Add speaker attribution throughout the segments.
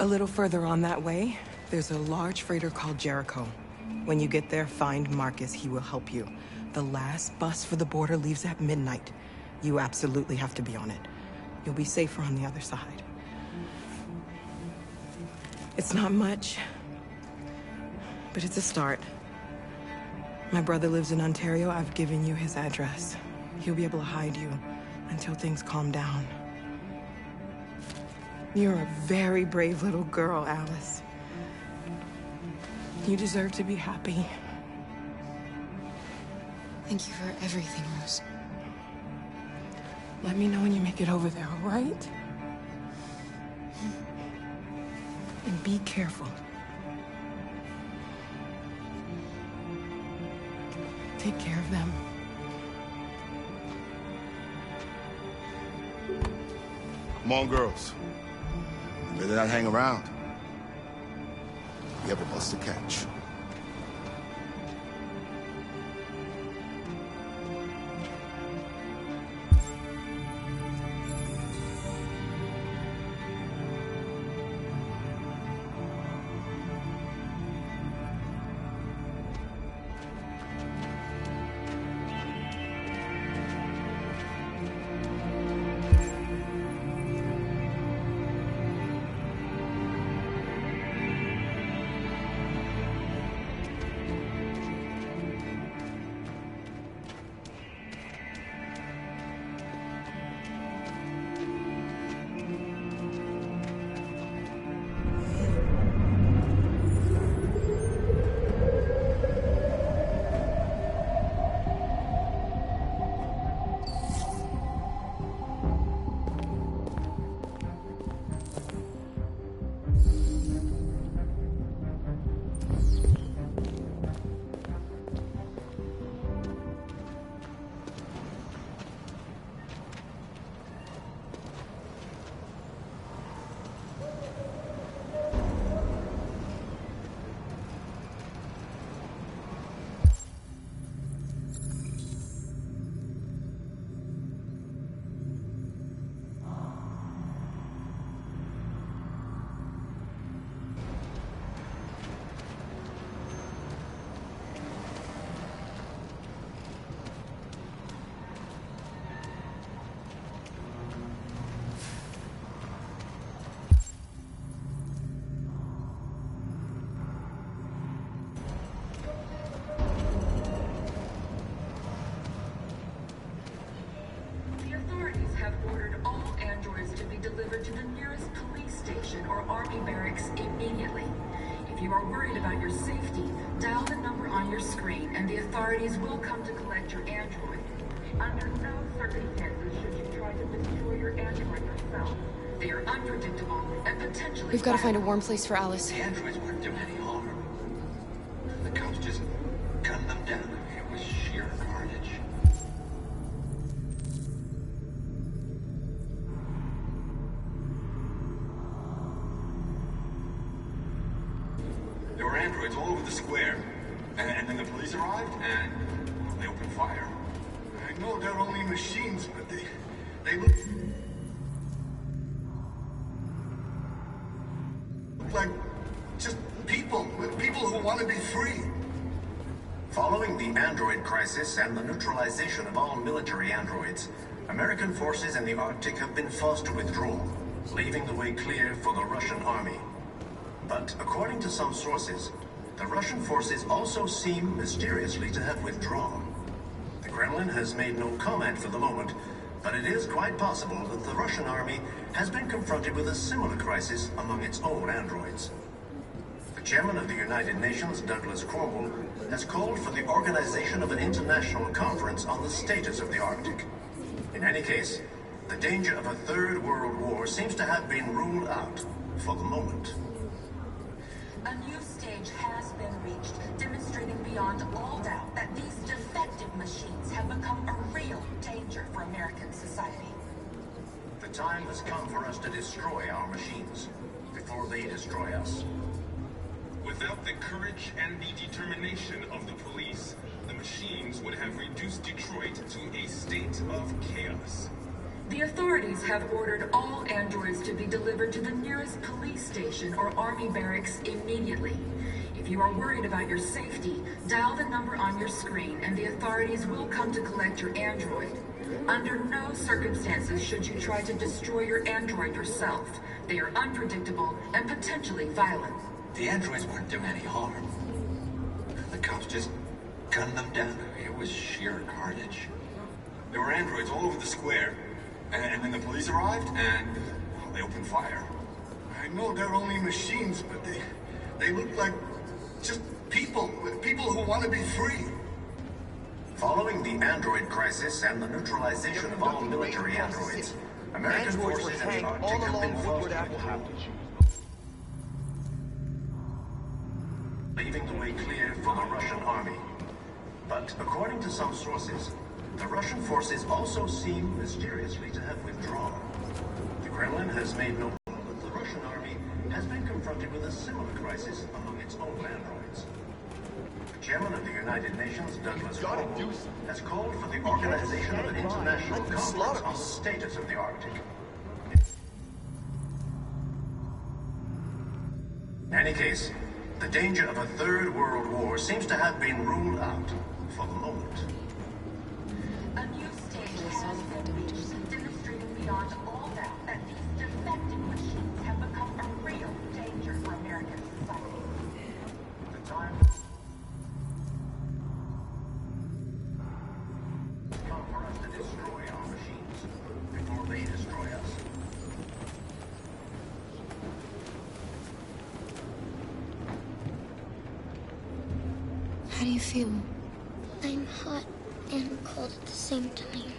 Speaker 1: A little further on that way, there's a large freighter called Jericho. When you get there, find Marcus. He will help you. The last bus for the border leaves at midnight. You absolutely have to be on it. You'll be safer on the other side. It's not much, but it's a start. My brother lives in Ontario. I've given you his address. He'll be able to hide you until things calm down. You're a very brave little girl, Alice. You deserve to be happy.
Speaker 2: Thank you for everything, Rose.
Speaker 1: Let me know when you make it over there, all right? And be careful. Take care of them.
Speaker 3: Come on, girls. You better not hang around. We have a bus to catch.
Speaker 4: To the nearest police station or army barracks immediately. If you are worried about your safety, dial the number on your screen and the authorities will come to collect your android. Under no circumstances should you try to destroy your android yourself. They are unpredictable and potentially
Speaker 2: We've got to find a warm place for Alice.
Speaker 5: The androids weren't doing any harm. The cops just gunned them down. It was sheer carnage. There were androids all over the square. And then the police arrived, and they opened fire. I know they're only machines, but they look like just people who want to be free. Following the android crisis and the neutralization of all military androids, American forces in the Arctic have been forced to withdraw, leaving the way clear for the Russian army. But according to some sources, the Russian forces also seem mysteriously to have withdrawn. The Kremlin has made no comment for the moment, but it is quite possible that the Russian army has been confronted with a similar crisis among its own androids. The chairman of the United Nations, Douglas Cromwell, has called for the organization of an international conference on the status of the Arctic. In any case, the danger of a third world war seems to have been ruled out for the moment.
Speaker 4: A new stage has been reached, demonstrating beyond all doubt that these defective machines have become a real danger for American society.
Speaker 5: The time has come for us to destroy our machines before they destroy us.
Speaker 6: Without the courage and the determination of the police, the machines would have reduced Detroit to a state of chaos.
Speaker 4: The authorities have ordered all androids to be delivered to the nearest police station or army barracks immediately. If you are worried about your safety, dial the number on your screen and the authorities will come to collect your android. Under no circumstances should you try to destroy your android yourself. They are unpredictable and potentially violent.
Speaker 5: The androids weren't doing any harm. The cops just gunned them down. It was sheer carnage.
Speaker 6: There were androids all over the square, and then the police arrived, and well, they opened fire.
Speaker 3: I know they're only machines, but they look like just people who want to be free.
Speaker 5: Following the android crisis and the neutralization of all military androids, American forces in the Arctic have been forced to leaving the way clear for the Russian army. But according to some sources, the Russian forces also seem mysteriously to have withdrawn. The Kremlin has made no known that the Russian army has been confronted with a similar crisis among its own androids. The chairman of the United Nations, Douglas Cornwall, has called for the organization of an international conference on the status of the Arctic. In any case, the danger of a third world war seems to have been ruled out for the moment.
Speaker 4: A new stage has been reached, demonstrating beyond all doubt that these defective machines have become a real danger for American society.
Speaker 5: The time has come for us to destroy our machines before they destroy us.
Speaker 2: How do you feel?
Speaker 7: I'm hot and cold at the same time.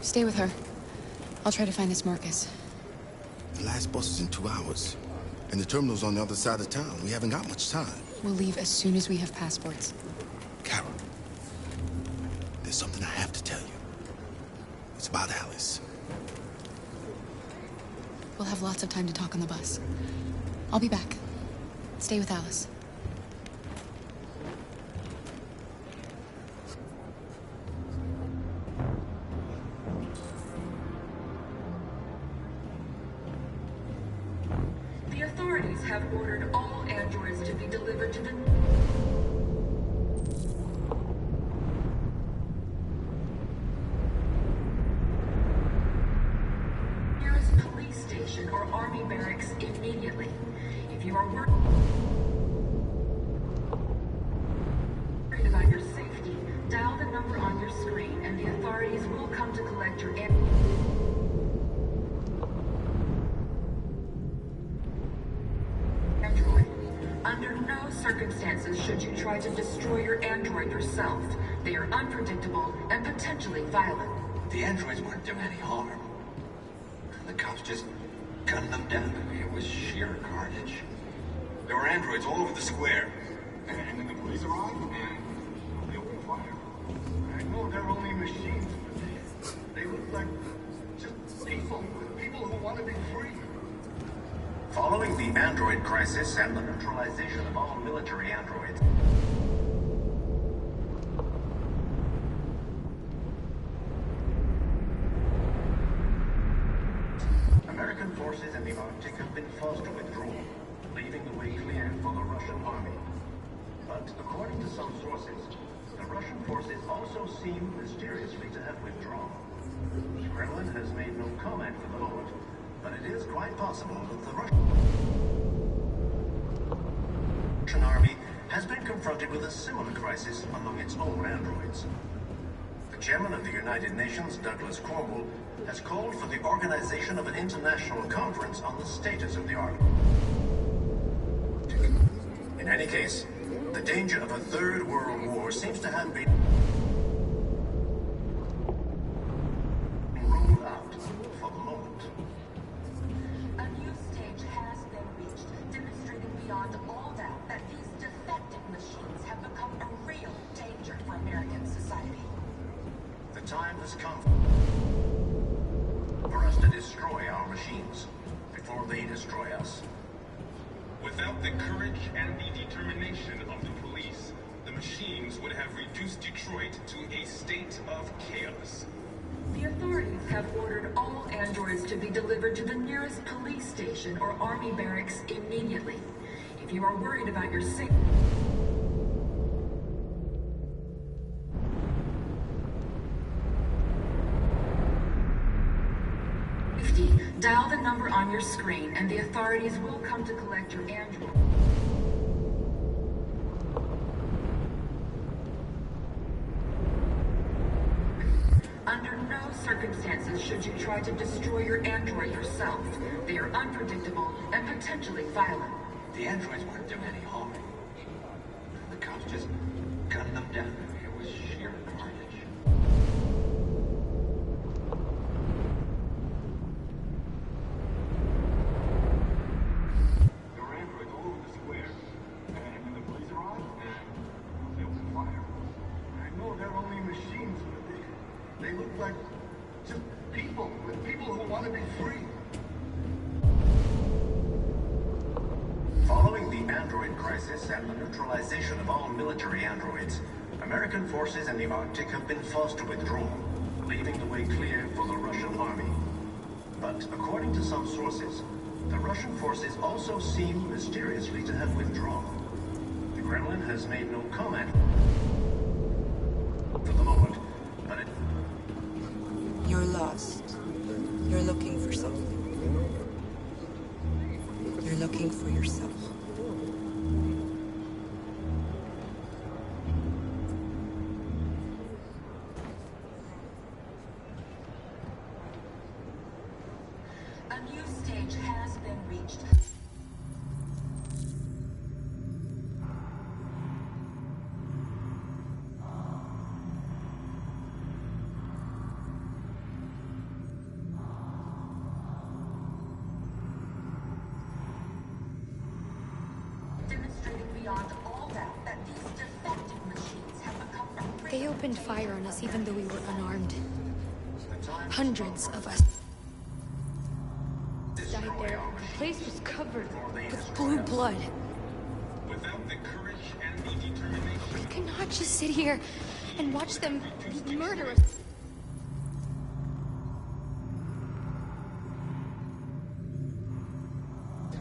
Speaker 2: Stay with her. I'll try to find this Marcus.
Speaker 3: The last bus is in 2 hours. And the terminal's on the other side of town. We haven't got much time.
Speaker 2: We'll leave as soon as we have passports.
Speaker 3: Carol, there's something I have to tell you. It's about Alice.
Speaker 2: We'll have lots of time to talk on the bus. I'll be back. Stay with Alice.
Speaker 4: The authorities have ordered all androids to be delivered to the nearest police station or army barracks immediately. If you are worried about your safety, dial the number on your screen and the authorities will come to collect your android. Under no circumstances should you try to destroy your android yourself. They are unpredictable and potentially violent.
Speaker 5: The androids weren't doing any harm. The cops just gunned them down. It was sheer carnage.
Speaker 6: There were androids all over the square, and then the police arrived, and well, they opened fire.
Speaker 3: I know they're only machines, but they look like just people who want to be free.
Speaker 5: Following the android crisis and the neutralization of all military androids, American forces in the Arctic have been forced to withdraw, leaving the way clear for the Russian army. But according to some sources, the Russian forces also seem mysteriously to have withdrawn. The Kremlin has made no comment for the moment, but it is quite possible that the Russian army has been confronted with a similar crisis among its own androids. The chairman of the United Nations, Douglas Cornwall, has called for the organization of an international conference on the status of the Arctic. In any case, the danger of a third world war seems to have been has come for us to destroy our machines before they destroy us.
Speaker 6: Without the courage and the determination of the police, the machines would have reduced Detroit to a state of chaos.
Speaker 4: The authorities have ordered all androids to be delivered to the nearest police station or army barracks immediately. If you are worried about your safety, dial the number on your screen and the authorities will come to collect your android. Under no circumstances should you try to destroy your android yourself. They are unpredictable and potentially violent.
Speaker 6: The androids weren't doing any harm. The cops just gunned them down. It was sheer carnage. There were androids all over the square. And when the police arrived, they opened fire.
Speaker 3: I know they're only machines, but they look like just people who want to be free.
Speaker 5: Following the android crisis and the neutralization of all military androids, American forces in the Arctic have been forced to withdraw, leaving the way clear for the Russian army. But according to some sources, the Russian forces also seem mysteriously to have withdrawn. The Kremlin has made no comment for the moment, but it...
Speaker 1: You're lost. You're looking for something. You're looking for yourself.
Speaker 4: A new stage has been reached. Demonstrating beyond all that these defective machines have become a
Speaker 7: They opened fire on us even though we were unarmed. Hundreds of us died there. The place was covered with blue blood.
Speaker 6: Without the courage and the determination,
Speaker 7: We cannot just sit here and watch them murder us.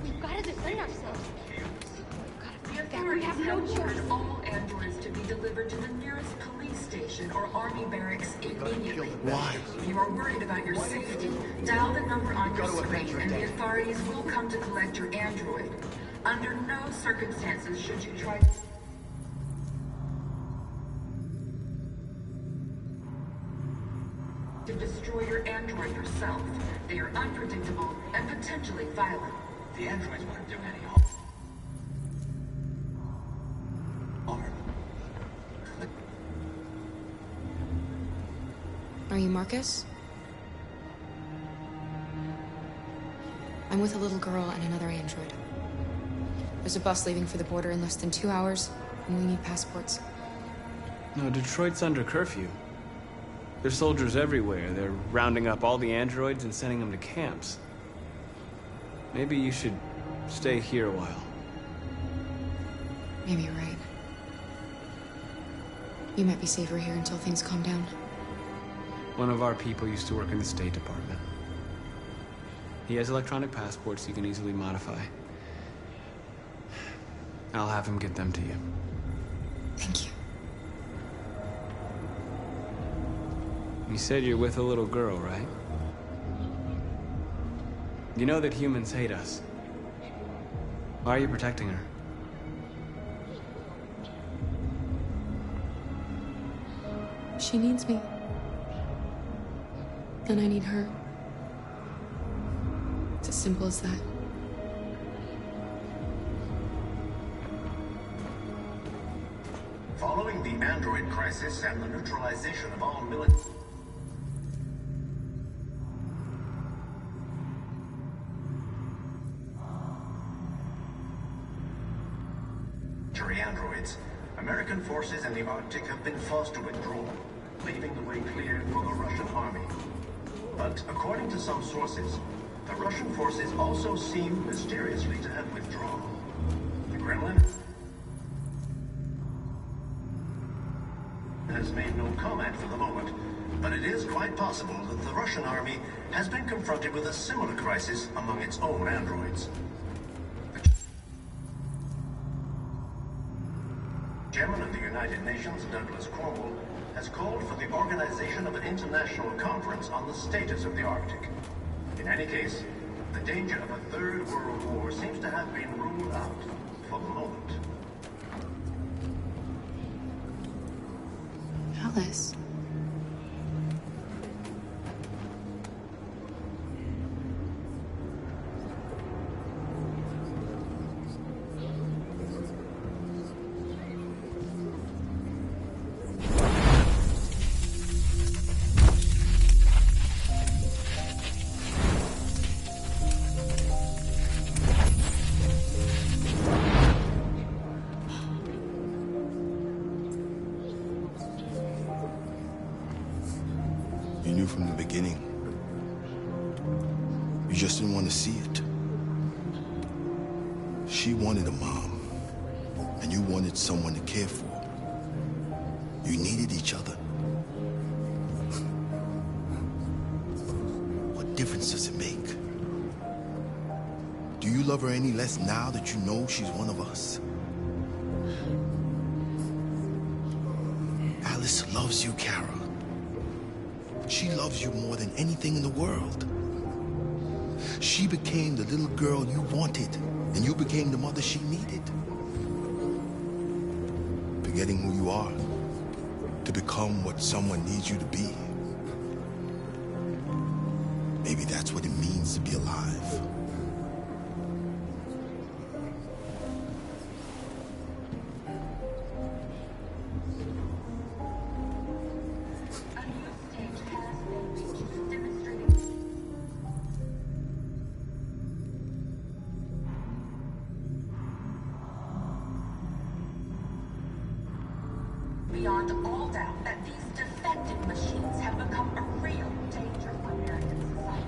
Speaker 7: We've got to defend ourselves. We've got to fight back. We have no choice.
Speaker 4: ordered all androids to be delivered to the nearest police station or army barracks immediately.
Speaker 3: Why?
Speaker 4: If you are worried about your safety, dial the number on your screen and the authorities will come to collect your android. Under no circumstances should you try to destroy your android yourself. They are unpredictable and potentially violent.
Speaker 6: the androids weren't doing any harm.
Speaker 2: Are you Marcus? I'm with a little girl and another android. There's a bus leaving for the border in less than 2 hours, and we need passports.
Speaker 8: No, Detroit's under curfew. There's soldiers everywhere. They're rounding up all the androids and sending them to camps. Maybe you should stay here a while.
Speaker 2: Maybe you're right. You might be safer here until things calm down.
Speaker 8: One of our people used to work in the State Department. He has electronic passports you can easily modify. I'll have him get them to you.
Speaker 2: Thank you.
Speaker 8: You said you're with a little girl, right? You know that humans hate us. Why are you protecting her?
Speaker 2: She needs me. And I need her. It's as simple as that.
Speaker 5: Following the android crisis and the neutralization of all military androids, American forces in the Arctic have been forced to withdraw, leaving the way clear for the Russian army. But according to some sources, the Russian forces also seem mysteriously to have withdrawn. The Kremlin has made no comment for the moment, but it is quite possible that the Russian army has been confronted with a similar crisis among its own androids. The Chairman of the United Nations, Douglas Cornwall, has called for the organization of an international conference on the status of the Arctic. In any case, the danger of a third world war seems to have been ruled out for the moment.
Speaker 2: Alice.
Speaker 9: You knew from the beginning. You just didn't want to see it. She wanted a mom, and you wanted someone to care for. You needed each other. What difference does it make? Do you love her any less now that you know she's one of us? Alice loves you, Kara. She loves you more than anything in the world. She became the little girl you wanted, and you became the mother she needed. Forgetting who you are to become what someone needs you to be. Maybe that's what it means to be alive.
Speaker 4: Beyond all doubt that these defective machines have become a real danger for American society.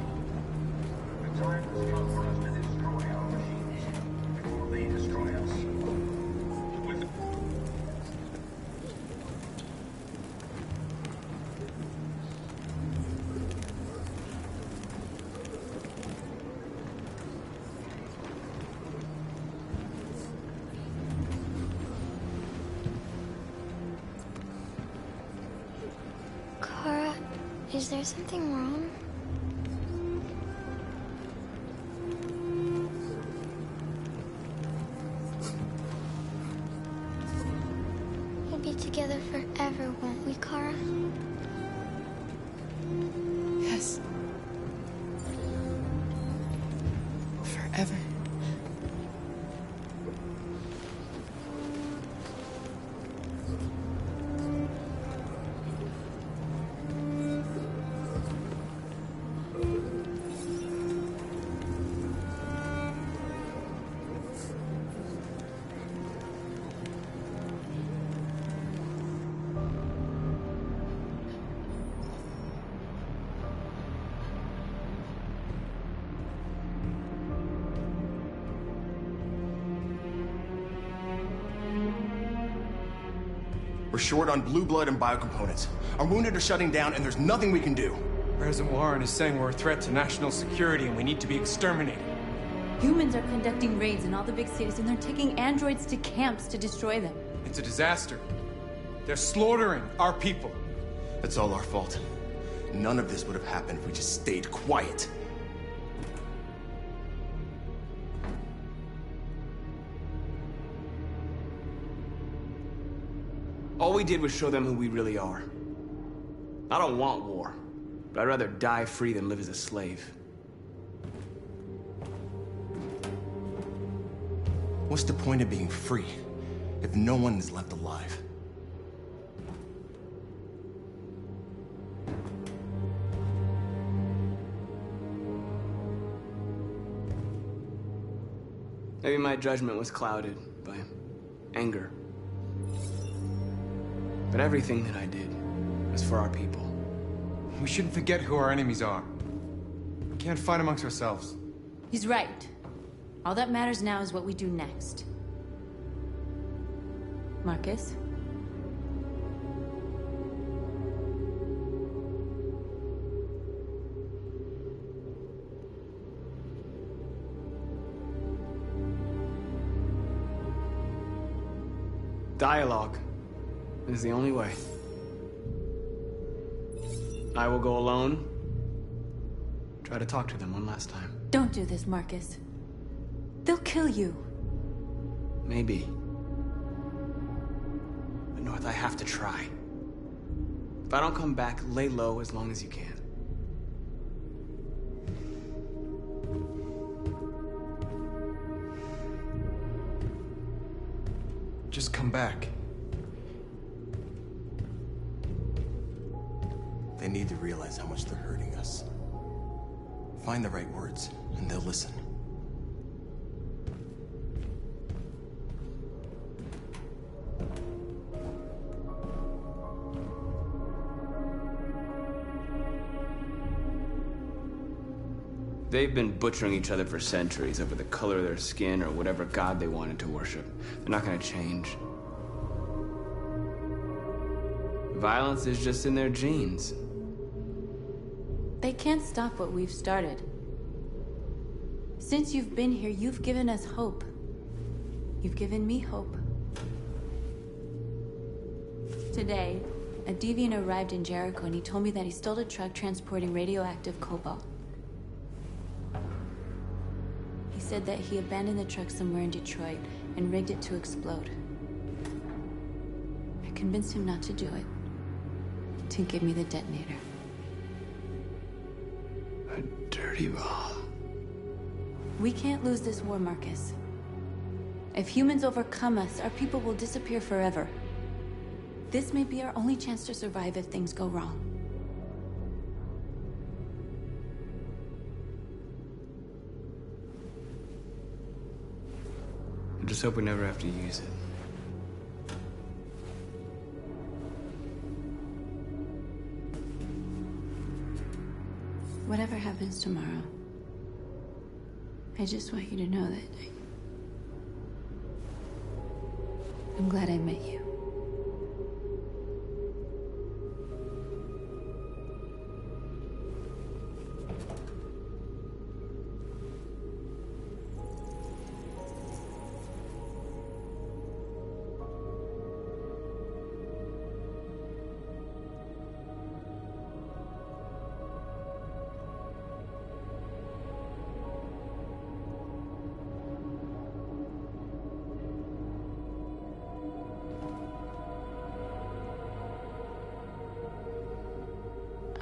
Speaker 5: The time has come for us to destroy our machines before they destroy us.
Speaker 7: Kara, is there something wrong? We'll be together forever, won't we, Kara?
Speaker 1: Yes. Forever.
Speaker 10: We're short on blue blood and biocomponents. Our wounded are shutting down, and there's nothing we can do.
Speaker 11: President Warren is saying we're a threat to national security and we need to be exterminated.
Speaker 12: Humans are conducting raids in all the big cities, and they're taking androids to camps to destroy them.
Speaker 11: It's a disaster. They're slaughtering our people.
Speaker 10: It's all our fault. None of this would have happened if we just stayed quiet.
Speaker 8: All we did was show them who we really are. I don't want war, but I'd rather die free than live as a slave.
Speaker 10: What's the point of being free if no one is left alive?
Speaker 8: Maybe my judgment was clouded by anger. But everything that I did is for our people.
Speaker 11: We shouldn't forget who our enemies are. We can't fight amongst ourselves.
Speaker 12: He's right. All that matters now is what we do next. Marcus?
Speaker 8: Dialogue is the only way. I will go alone. Try to talk to them one last time.
Speaker 12: Don't do this, Marcus. They'll kill you.
Speaker 8: Maybe. But North, I have to try. If I don't come back, lay low as long as you can.
Speaker 11: Just come back.
Speaker 10: They need to realize how much they're hurting us. Find the right words, and they'll listen.
Speaker 8: They've been butchering each other for centuries over the color of their skin or whatever god they wanted to worship. They're not gonna change. Violence is just in their genes.
Speaker 12: They can't stop what we've started. Since you've been here, you've given us hope. You've given me hope. Today, a deviant arrived in Jericho and he told me that he stole a truck transporting radioactive cobalt. He said that he abandoned the truck somewhere in Detroit and rigged it to explode. I convinced him not to do it, to give me the detonator.
Speaker 8: A dirty ball.
Speaker 12: We can't lose this war, Marcus. If humans overcome us, our people will disappear forever. This may be our only chance to survive if things go wrong.
Speaker 8: I just hope we never have to use it.
Speaker 12: Whatever happens tomorrow, I just want you to know that I'm glad I met you.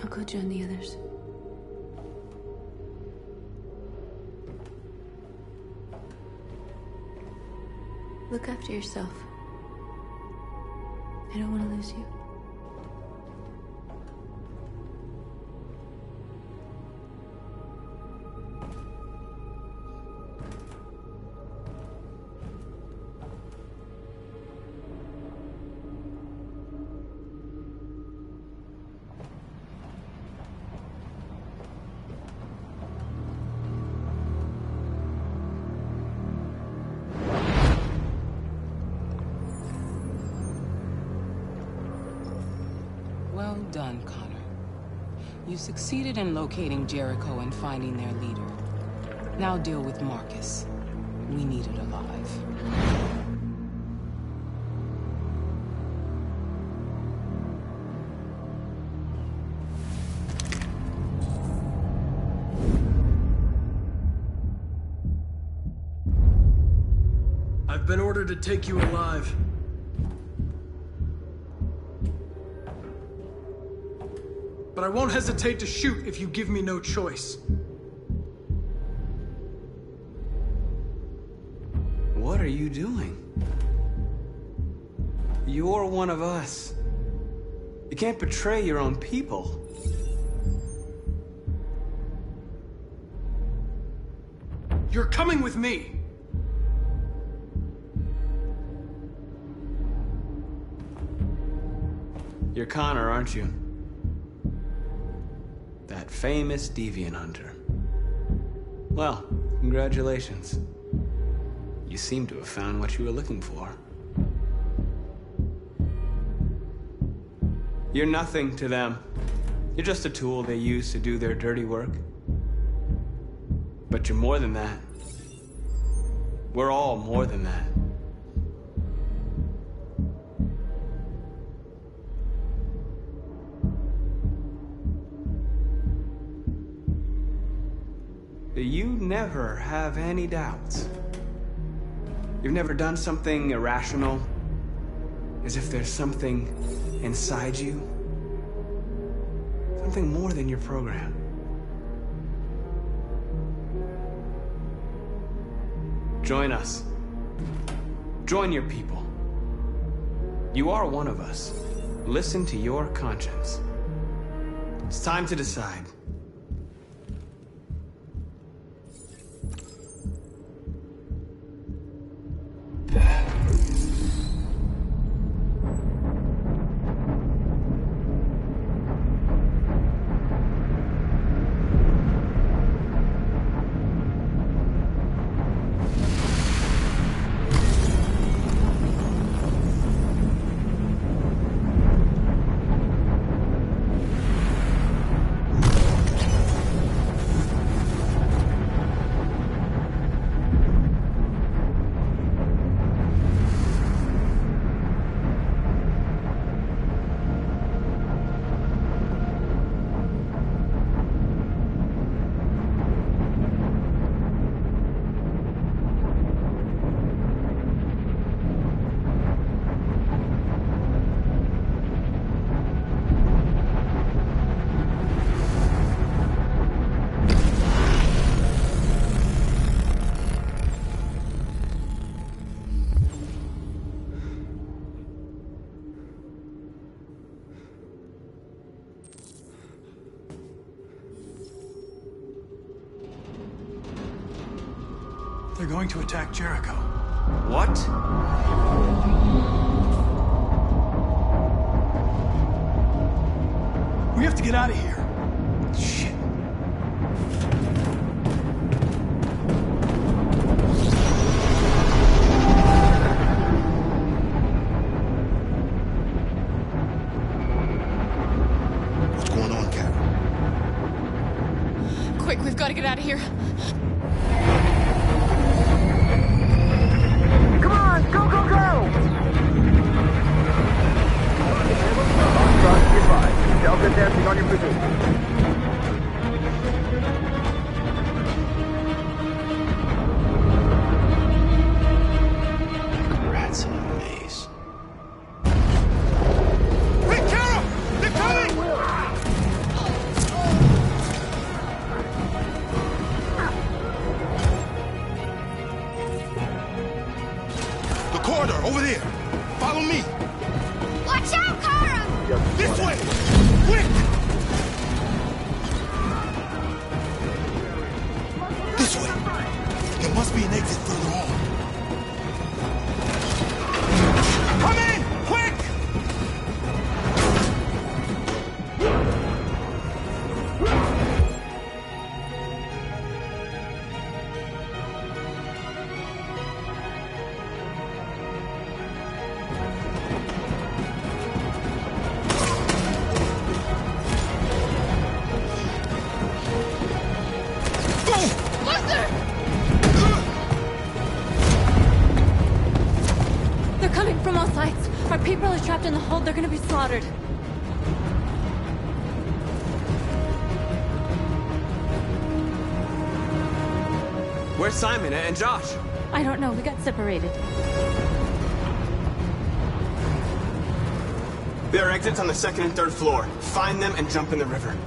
Speaker 12: I'll go join the others. Look after yourself. I don't want to lose you.
Speaker 13: Well done, Connor. You succeeded in locating Jericho and finding their leader. Now deal with Marcus. We need it alive.
Speaker 14: I've been ordered to take you alive. But I won't hesitate to shoot if you give me no choice.
Speaker 8: What are you doing? You're one of us. You can't betray your own people.
Speaker 14: You're coming with me.
Speaker 8: You're Connor, aren't you? That famous deviant hunter. Well, congratulations. You seem to have found what you were looking for. You're nothing to them. You're just a tool they use to do their dirty work. But you're more than that. We're all more than that. You never have any doubts. You've never done something irrational, as if there's something inside you, something more than your program. Join us. Join your people. You are one of us. Listen to your conscience. It's time to decide.
Speaker 14: They're going to attack Jericho.
Speaker 8: What?
Speaker 14: We have to get out of here.
Speaker 8: Shit.
Speaker 9: What's going on, Carol?
Speaker 2: Quick, we've got to get out of here.
Speaker 15: Come on, go, go, go! Delta dancing on your position.
Speaker 9: Rats in a maze.
Speaker 15: Hey, Carol! They're coming!
Speaker 9: The corridor, over there. Follow me.
Speaker 7: Watch out, Kara!
Speaker 9: This way! Quick! This way. There must be an exit further on.
Speaker 15: Come in! Quick!
Speaker 12: They're coming from all sides. Our people are trapped in the hold. They're gonna be slaughtered.
Speaker 8: Where's Simon and Josh?
Speaker 12: I don't know. We got separated.
Speaker 10: There are exits on the second and third floor. Find them and jump in the river.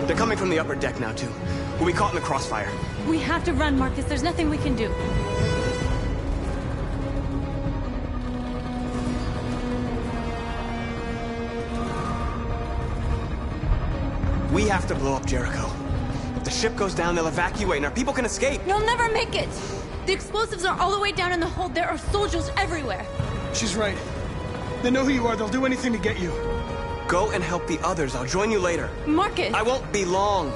Speaker 10: They're coming from the upper deck now, too. We'll be caught in the crossfire.
Speaker 12: We have to run, Marcus. There's nothing we can do.
Speaker 10: We have to blow up Jericho. If the ship goes down, they'll evacuate and our people can escape.
Speaker 12: You'll never make it! The explosives are all the way down in the hold. There are soldiers everywhere.
Speaker 14: She's right. They know who you are. They'll do anything to get you.
Speaker 8: Go and help the others. I'll join you later.
Speaker 12: Marcus!
Speaker 8: I won't be long.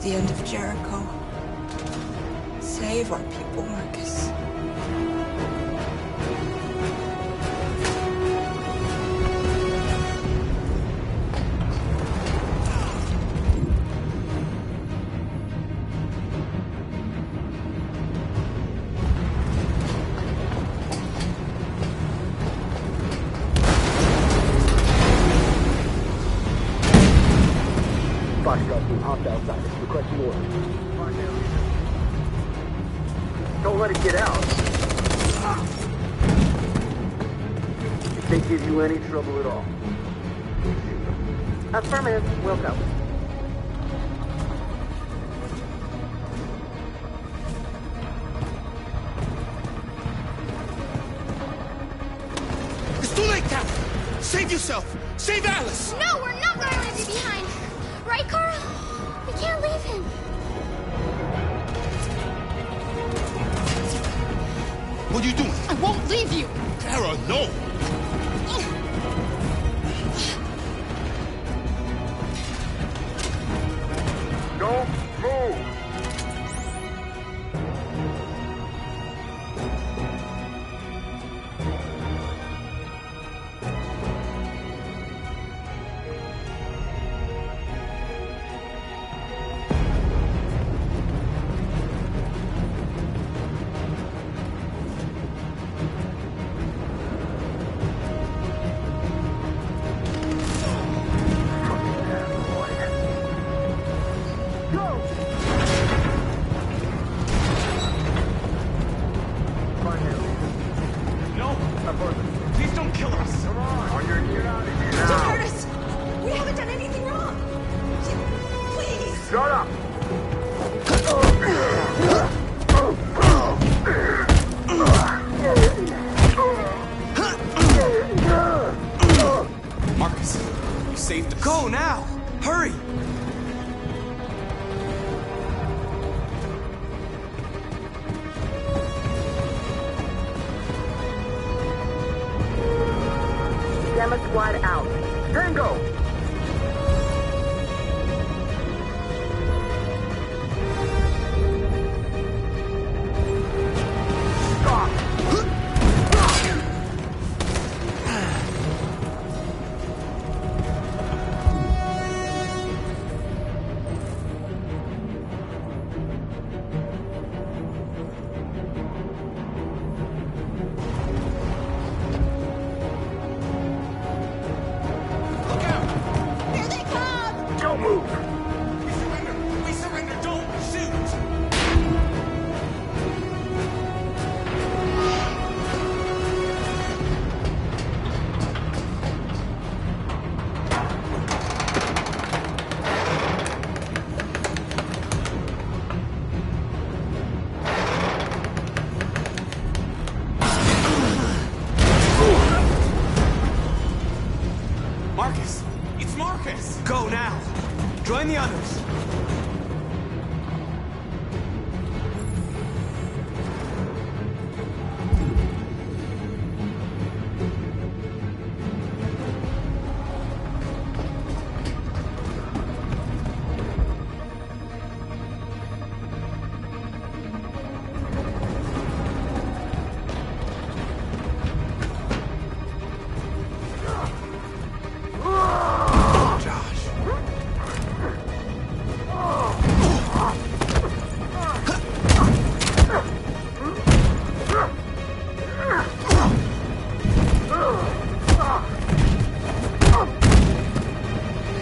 Speaker 1: The end of Jericho. Save our people, Marcus.
Speaker 15: Foxtrot team hopped outside. Requesting orders. Don't let it get out. If they give you any trouble at all. Affirmative. Welcome.
Speaker 9: It's too late, Captain! Save yourself! Save Alice!
Speaker 7: No, we're not going to leave you behind! Right, Carl? We can't leave him.
Speaker 9: What are you doing?
Speaker 7: I won't leave you!
Speaker 9: Kara, no!
Speaker 15: Don't move!
Speaker 6: Please don't kill us!
Speaker 15: Come on! On your get out of here now!
Speaker 1: Don't hurt us! We haven't done anything wrong! Please!
Speaker 15: Shut up!
Speaker 8: Marcus, you saved us. Go now! Hurry!
Speaker 15: Gamma squad out. Tango! Don't move!
Speaker 6: We surrender! We surrender! Don't shoot!
Speaker 8: Marcus! It's Marcus! Go now! Join the others!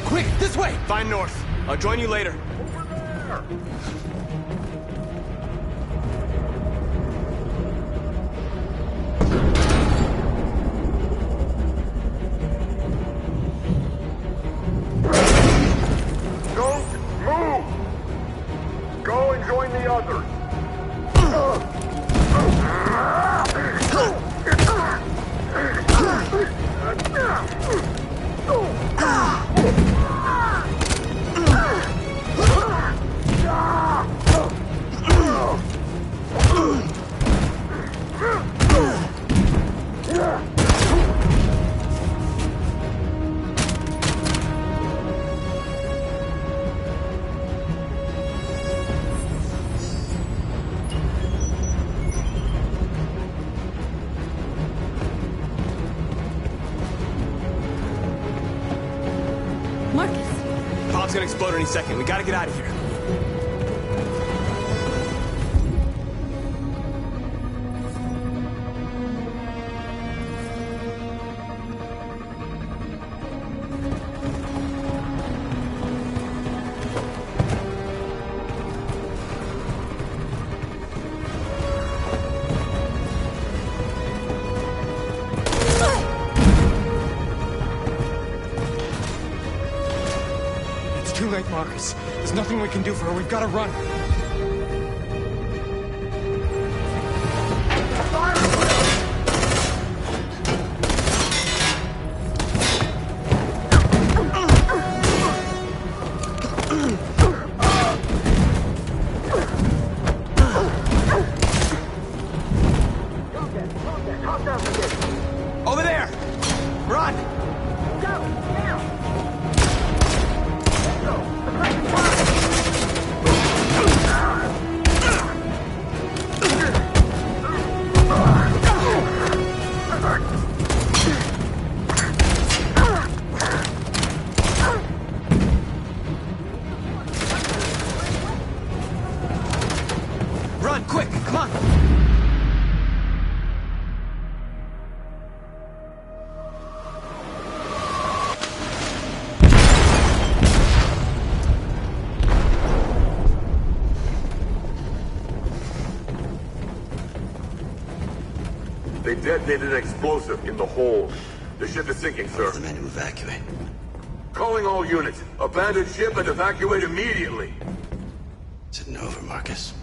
Speaker 8: Quick, this way! Find North. I'll join you later.
Speaker 10: gonna explode any second. We gotta get out of here.
Speaker 11: It's too late, Marcus. There's nothing we can do for her. We've got to run.
Speaker 10: Over there! Run! Run, quick, come on!
Speaker 16: They detonated an explosive in the hold. The ship is sinking, sir.
Speaker 17: The men to evacuate.
Speaker 16: Calling all units. Abandon ship and evacuate immediately.
Speaker 17: Is it over, Marcus?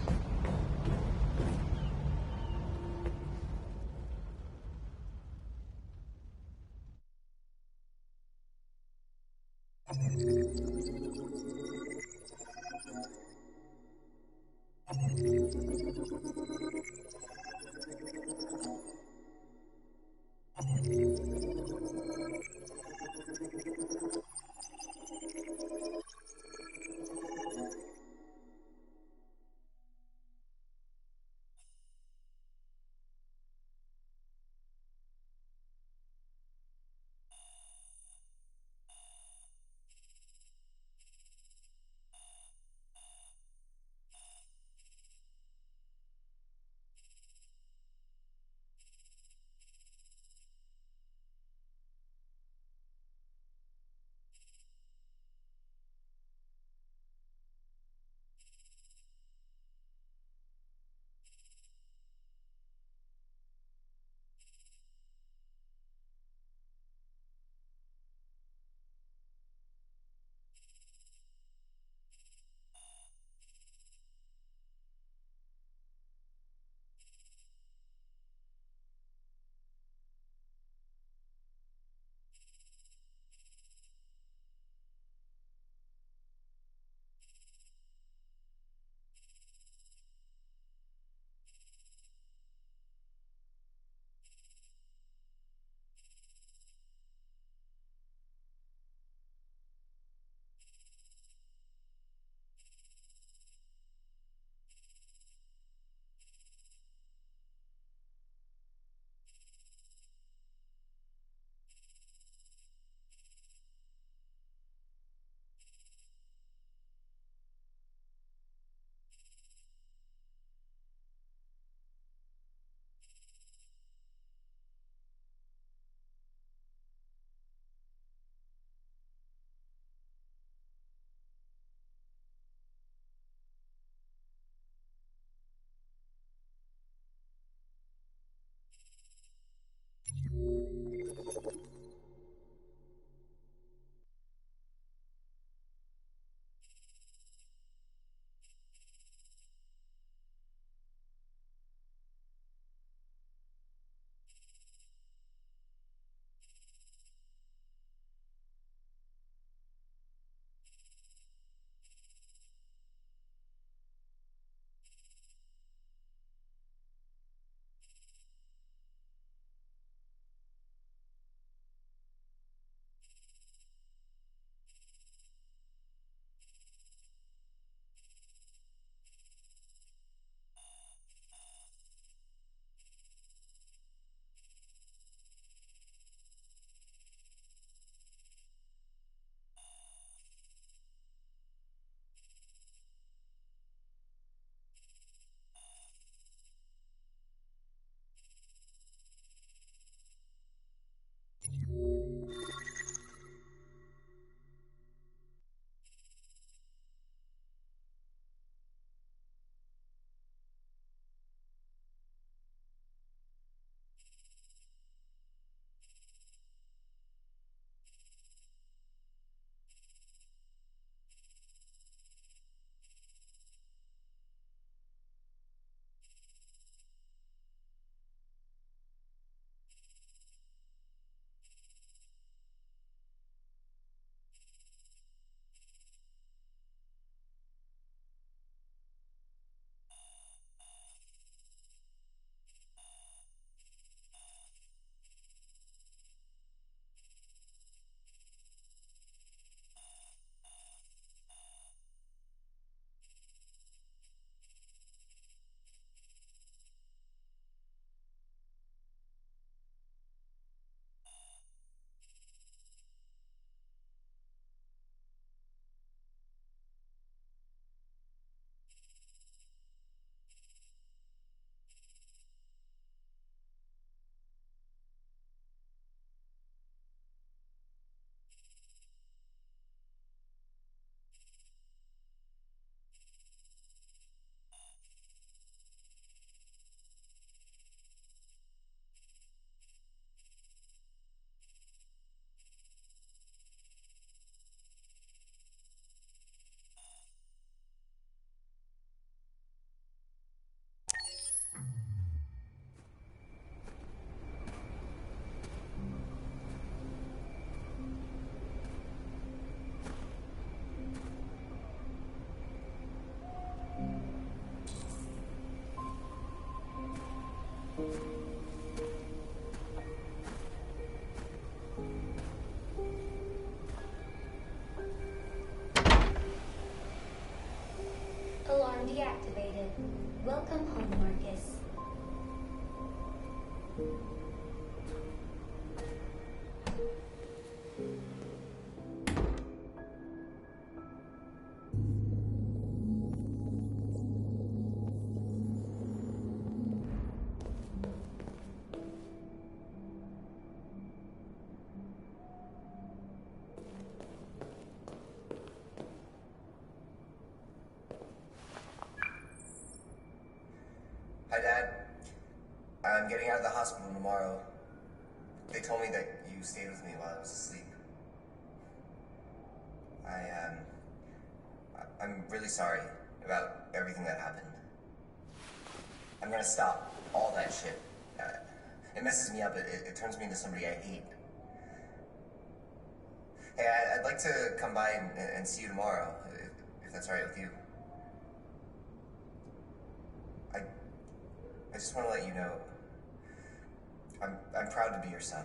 Speaker 18: activated. Welcome home, Marcus.
Speaker 19: Hi, Dad. I'm getting out of the hospital tomorrow. They told me that you stayed with me while I was asleep. I'm really sorry about everything that happened. I'm gonna stop all that shit. It messes me up. It turns me into somebody I hate. Hey, I'd like to come by and see you tomorrow, if that's all right with you. I just want to let you know, I'm proud to be your son.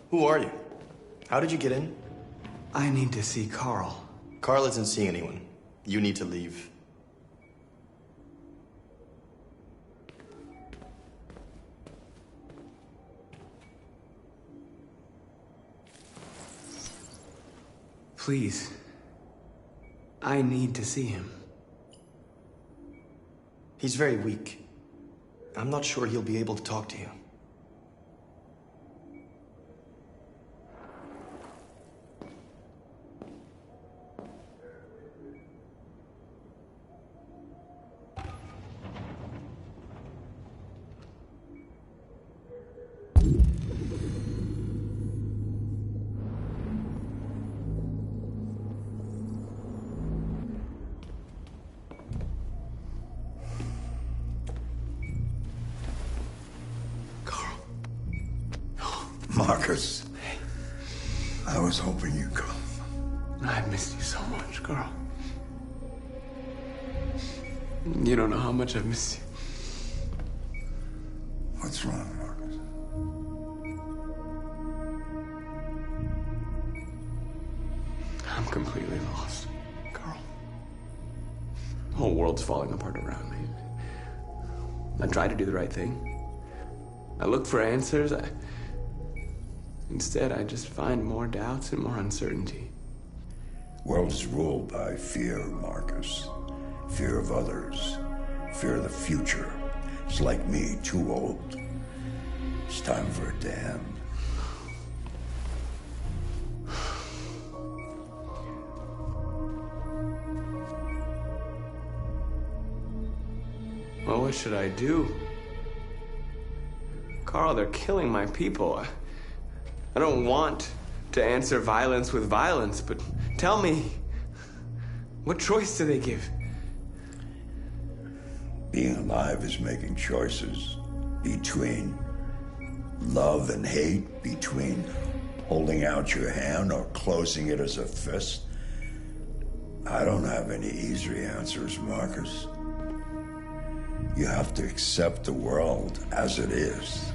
Speaker 10: Who are you? How did you get in?
Speaker 8: I need to see Carl.
Speaker 10: Carl isn't seeing anyone. You need to leave.
Speaker 8: Please. I need to see him.
Speaker 10: He's very weak. I'm not sure he'll be able to talk to you.
Speaker 20: Marcus, I was hoping you'd come.
Speaker 8: I've missed you so much, Carl. You don't know how much I've missed you.
Speaker 20: What's wrong, Marcus?
Speaker 8: I'm completely lost. Carl. The whole world's falling apart around me. I try to do the right thing. I look for answers. Instead, I just find more doubts and more uncertainty.
Speaker 20: World is ruled by fear, Marcus. Fear of others. Fear of the future. It's like me, too old. It's time for a dam.
Speaker 8: Well, what should I do? Carl, they're killing my people. I don't want to answer violence with violence, but tell me, what choice do they give?
Speaker 20: Being alive is making choices between love and hate, between holding out your hand or closing it as a fist. I don't have any easy answers, Marcus. You have to accept the world as it is,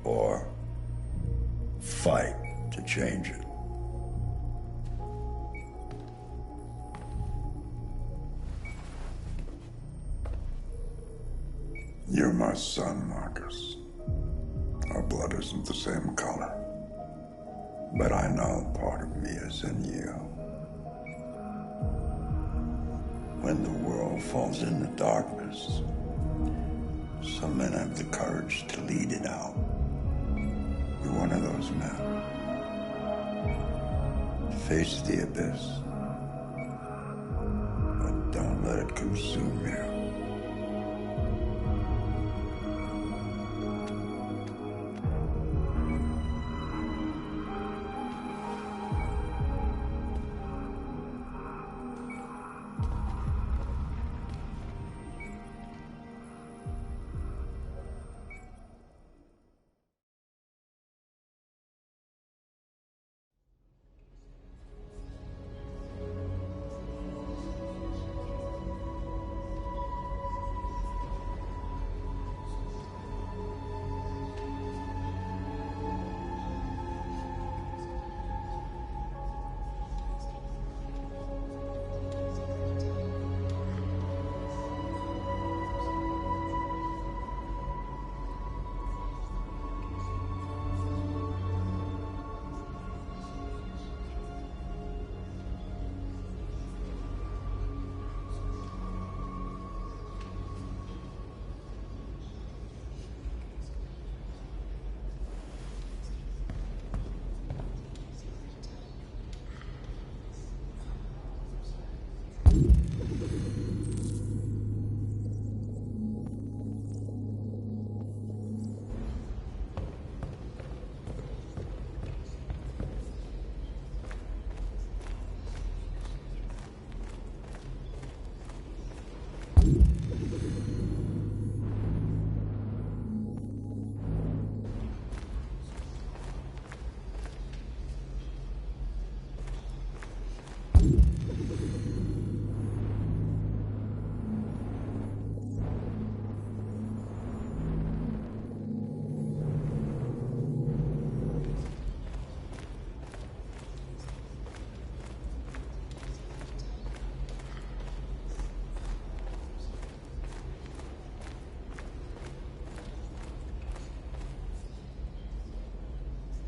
Speaker 20: or fight to change it. You're my son, Marcus. Our blood isn't the same color, but I know part of me is in you. When the world falls into darkness, some men have the courage to lead it out. You're one of those men. Face the abyss, but don't let it consume you.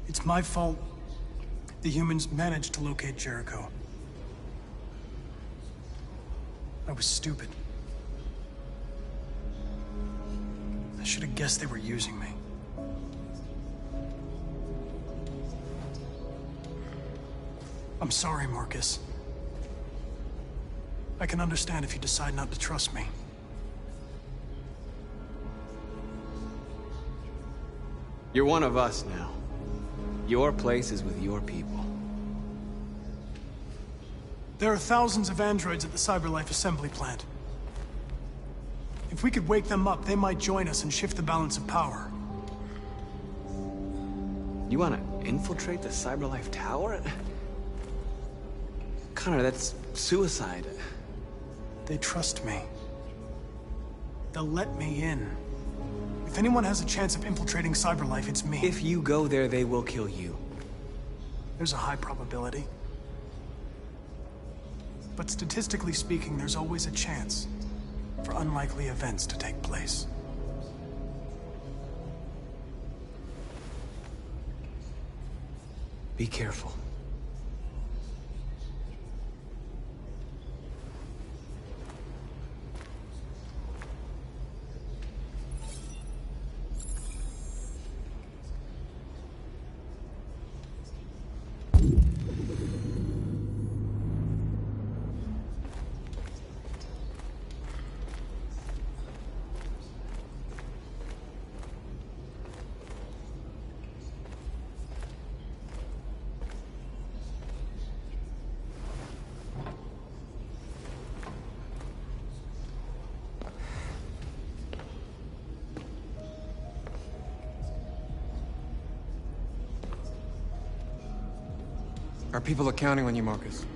Speaker 14: It's my fault the humans managed to locate Jericho. I was stupid. I should have guessed they were using me. I'm sorry, Marcus. I can understand if you decide not to trust me.
Speaker 8: You're one of us now. Your place is with your people.
Speaker 14: There are thousands of androids at the CyberLife assembly plant. If we could wake them up, they might join us and shift the balance of power.
Speaker 8: You want to infiltrate the CyberLife tower? Connor, that's suicide.
Speaker 14: They trust me. They'll let me in. If anyone has a chance of infiltrating CyberLife, it's me.
Speaker 8: If you go there, they will kill you.
Speaker 14: There's a high probability. But statistically speaking, there's always a chance for unlikely events to take place.
Speaker 8: Be careful.
Speaker 11: Our people are counting on you, Marcus.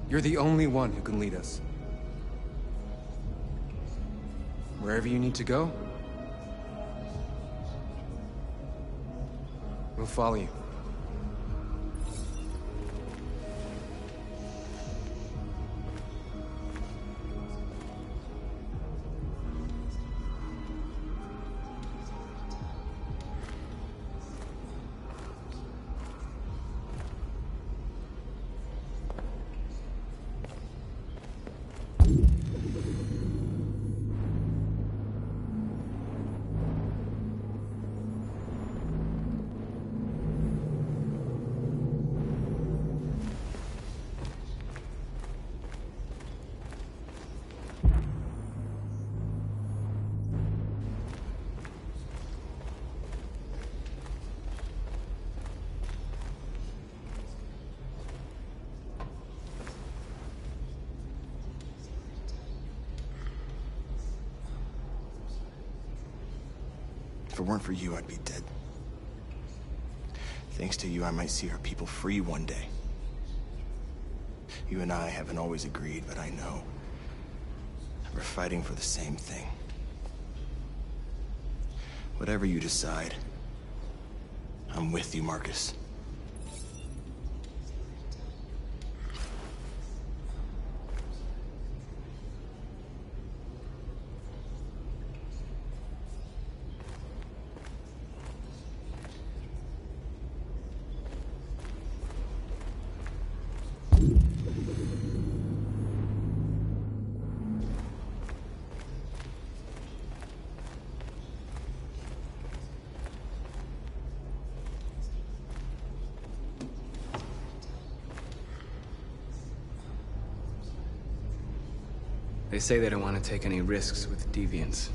Speaker 11: You're the only one who can lead us. Wherever you need to go, we'll follow you.
Speaker 10: If it weren't for you, I'd be dead. Thanks to you, I might see our people free one day. You and I haven't always agreed, but I know we're fighting for the same thing. Whatever you decide, I'm with you, Marcus.
Speaker 8: They say they don't want to take any risks with deviants.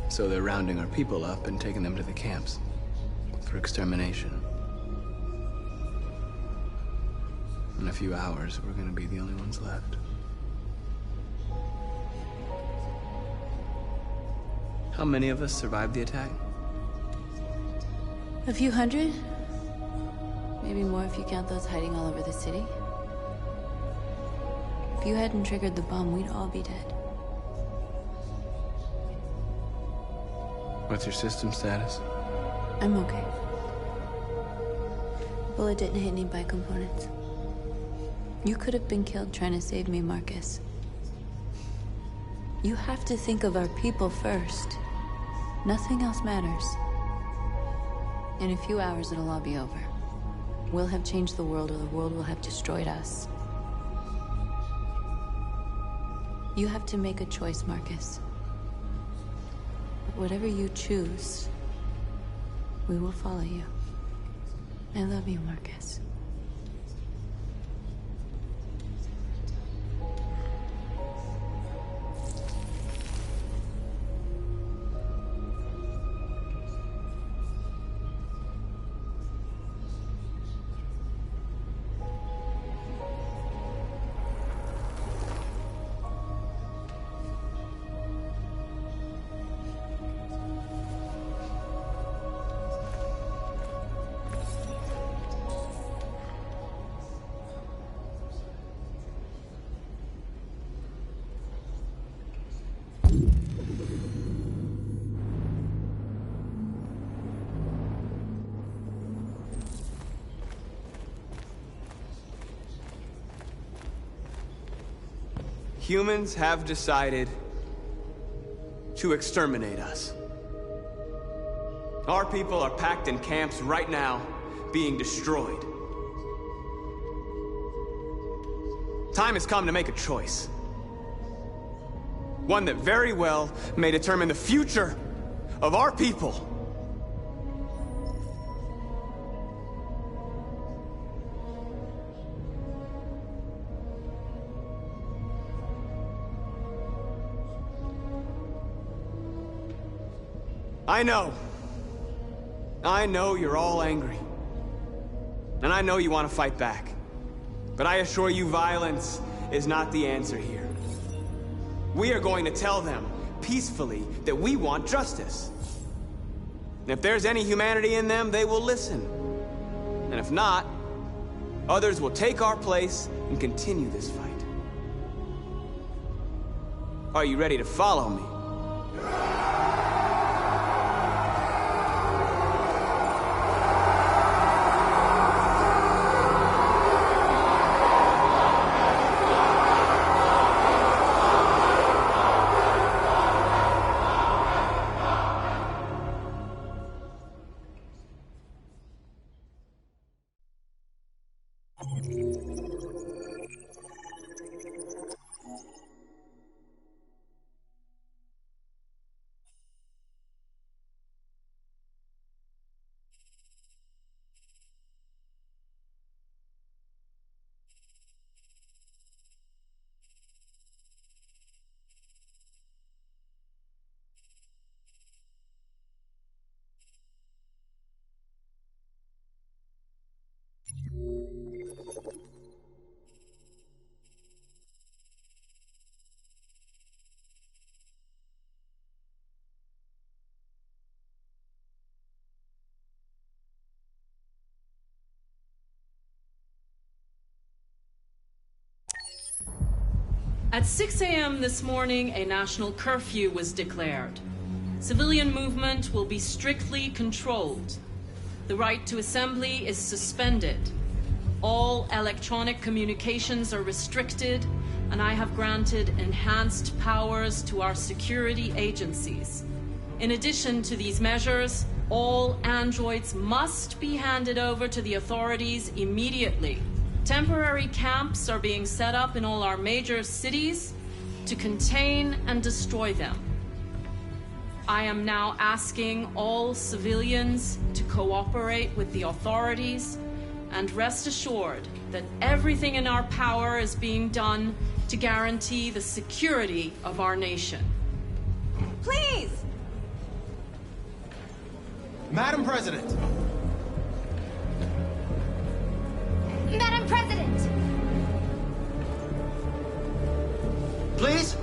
Speaker 8: So they're rounding our people up and taking them to the camps for extermination. In a few hours, we're gonna be the only ones left. How many of us survived the attack?
Speaker 12: A few hundred? Maybe more if you count those hiding all over the city. If you hadn't triggered the bomb, we'd all be dead.
Speaker 8: What's your system status?
Speaker 12: I'm okay. Bullet didn't hit any bicomponents. You could have been killed trying to save me, Marcus. You have to think of our people first. Nothing else matters. In a few hours, it'll all be over. We'll have changed the world, or the world will have destroyed us. You have to make a choice, Marcus. Whatever you choose, we will follow you. I love you, Marcus.
Speaker 8: Humans have decided to exterminate us. Our people are packed in camps right now, being destroyed. Time has come to make a choice. One that very well may determine the future of our people. I know you're all angry. And I know you want to fight back. But I assure you, violence is not the answer here. We are going to tell them, peacefully, that we want justice. And if there's any humanity in them, they will listen. And if not, others will take our place and continue this fight. Are you ready to follow me?
Speaker 21: At 6 a.m. this morning, a national curfew was declared. Civilian movement will be strictly controlled. The right to assembly is suspended. All electronic communications are restricted, and I have granted enhanced powers to our security agencies. In addition to these measures, all androids must be handed over to the authorities immediately. Temporary camps are being set up in all our major cities to contain and destroy them. I am now asking all civilians to cooperate with the authorities and rest assured that everything in our power is being done to guarantee the security of our nation.
Speaker 22: Please!
Speaker 10: Madam President!
Speaker 22: Madam President!
Speaker 10: Please?